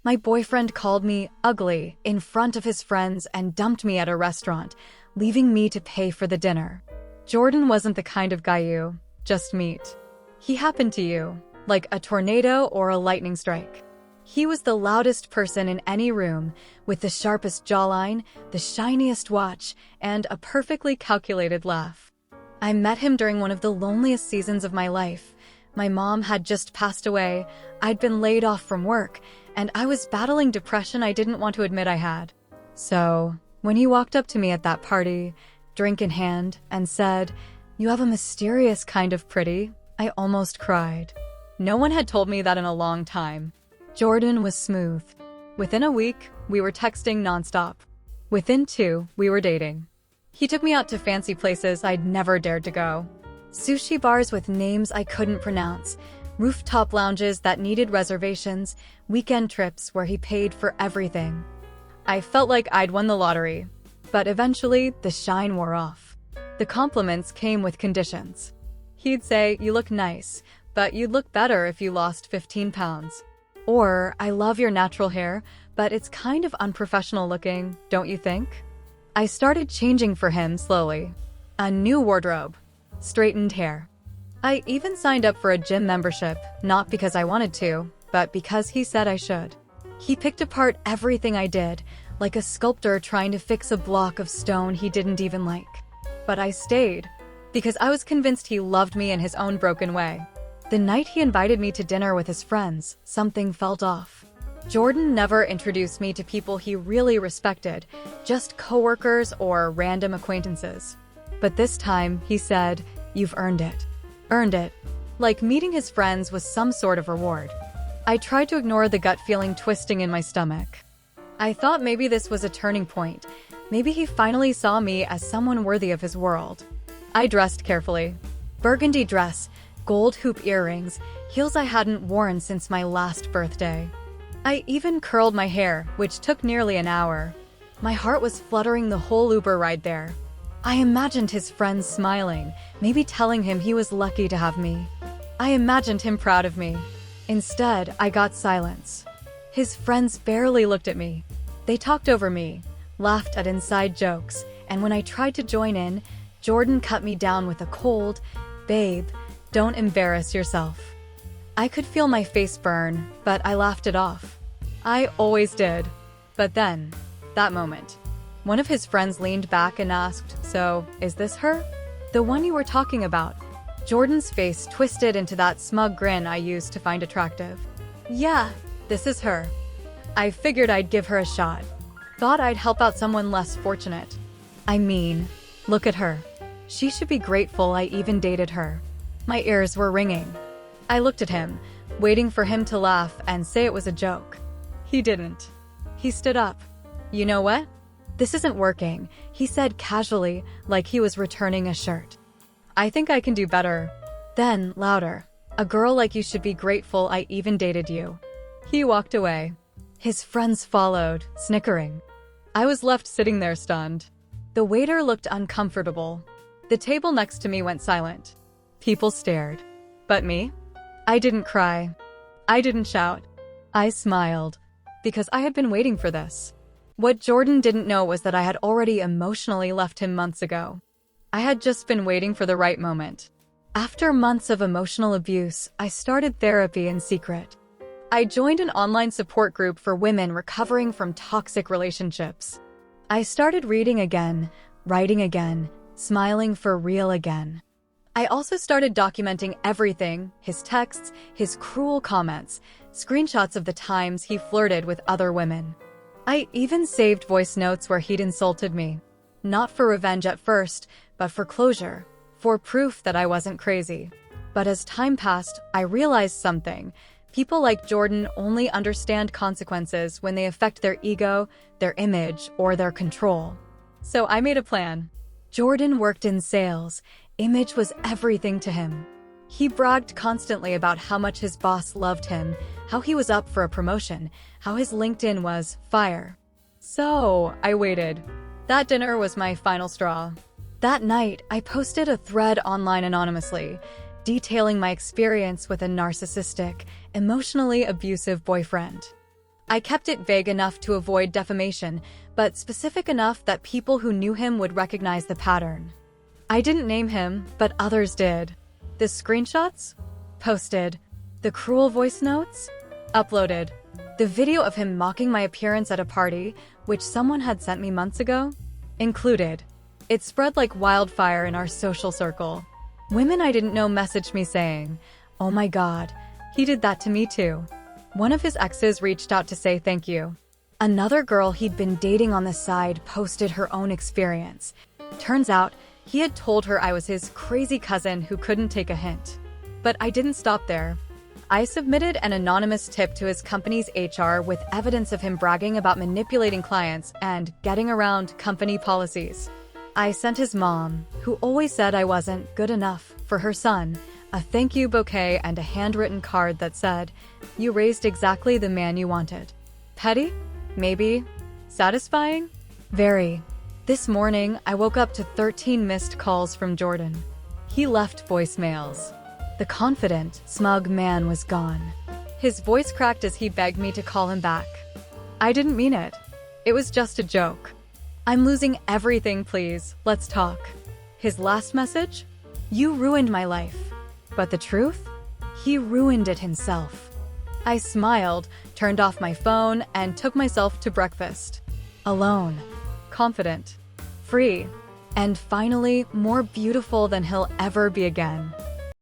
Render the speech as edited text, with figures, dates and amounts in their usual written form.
My boyfriend called me ugly in front of his friends and dumped me at a restaurant, leaving me to pay for the dinner. Jordan wasn't the kind of guy you just meet. He happened to you, like a tornado or a lightning strike. He was the loudest person in any room, with the sharpest jawline, the shiniest watch, and a perfectly calculated laugh. I met him during one of the loneliest seasons of my life. My mom had just passed away, I'd been laid off from work, and I was battling depression I didn't want to admit I had. So, when he walked up to me at that party, drink in hand, and said, "You have a mysterious kind of pretty," I almost cried. No one had told me that in a long time. Jordan was smooth. Within a week, we were texting nonstop. Within 2, we were dating. He took me out to fancy places I'd never dared to go. Sushi bars with names I couldn't pronounce, rooftop lounges that needed reservations, weekend trips where he paid for everything. I felt like I'd won the lottery, but eventually the shine wore off. The compliments came with conditions. He'd say, "You look nice, but you'd look better if you lost 15 pounds. Or, "I love your natural hair, but it's kind of unprofessional looking, don't you think?" I started changing for him slowly. A new wardrobe, straightened hair. I even signed up for a gym membership, not because I wanted to, but because he said I should. He picked apart everything I did, like a sculptor trying to fix a block of stone he didn't even like. But I stayed, because I was convinced he loved me in his own broken way. The night he invited me to dinner with his friends, something felt off. Jordan never introduced me to people he really respected, just coworkers or random acquaintances. But this time, he said, "You've earned it." Earned it. Like meeting his friends was some sort of reward. I tried to ignore the gut feeling twisting in my stomach. I thought maybe this was a turning point. Maybe he finally saw me as someone worthy of his world. I dressed carefully. Burgundy dress, gold hoop earrings, heels I hadn't worn since my last birthday. I even curled my hair, which took nearly an hour. My heart was fluttering the whole Uber ride there. I imagined his friends smiling, maybe telling him he was lucky to have me. I imagined him proud of me. Instead, I got silence. His friends barely looked at me. They talked over me, laughed at inside jokes, and when I tried to join in, Jordan cut me down with a cold, "Babe, don't embarrass yourself." I could feel my face burn, but I laughed it off. I always did. But then, that moment, one of his friends leaned back and asked, "So, is this her? The one you were talking about?" Jordan's face twisted into that smug grin I used to find attractive. "Yeah, this is her." I figured I'd give her a shot. Thought I'd help out someone less fortunate. I mean, look at her. She should be grateful I even dated her. My ears were ringing. I looked at him, waiting for him to laugh and say it was a joke. He didn't. He stood up. "You know what? This isn't working," he said casually, like he was returning a shirt. "I think I can do better." Then, louder, "A girl like you should be grateful I even dated you." He walked away. His friends followed, snickering. I was left sitting there stunned. The waiter looked uncomfortable. The table next to me went silent. People stared. But me? I didn't cry. I didn't shout. I smiled, because I had been waiting for this. What Jordan didn't know was that I had already emotionally left him months ago. I had just been waiting for the right moment. After months of emotional abuse, I started therapy in secret. I joined an online support group for women recovering from toxic relationships. I started reading again, writing again, smiling for real again. I also started documenting everything, his texts, his cruel comments, screenshots of the times he flirted with other women. I even saved voice notes where he'd insulted me. Not for revenge at first, but for closure, for proof that I wasn't crazy. But as time passed, I realized something. People like Jordan only understand consequences when they affect their ego, their image, or their control. So I made a plan. Jordan worked in sales. Image was everything to him. He bragged constantly about how much his boss loved him, how he was up for a promotion, how his LinkedIn was fire. So I waited. That dinner was my final straw. That night, I posted a thread online anonymously, detailing my experience with a narcissistic, emotionally abusive boyfriend. I kept it vague enough to avoid defamation, but specific enough that people who knew him would recognize the pattern. I didn't name him, but others did. The screenshots? Posted. The cruel voice notes? Uploaded. The video of him mocking my appearance at a party, which someone had sent me months ago? Included. It spread like wildfire in our social circle. Women I didn't know messaged me saying, "Oh my God, he did that to me too." One of his exes reached out to say thank you. Another girl he'd been dating on the side posted her own experience. Turns out, he had told her I was his crazy cousin who couldn't take a hint. But I didn't stop there. I submitted an anonymous tip to his company's HR with evidence of him bragging about manipulating clients and getting around company policies. I sent his mom, who always said I wasn't good enough for her son, a thank you bouquet and a handwritten card that said, "You raised exactly the man you wanted." Petty? Maybe. Satisfying? Very. This morning, I woke up to 13 missed calls from Jordan. He left voicemails. The confident, smug man was gone. His voice cracked as he begged me to call him back. I didn't mean it. It was just a joke. "I'm losing everything, please. Let's talk." His last message? "You ruined my life." But the truth? He ruined it himself. I smiled, turned off my phone, and took myself to breakfast. Alone. Confident. Free. And finally, more beautiful than he'll ever be again.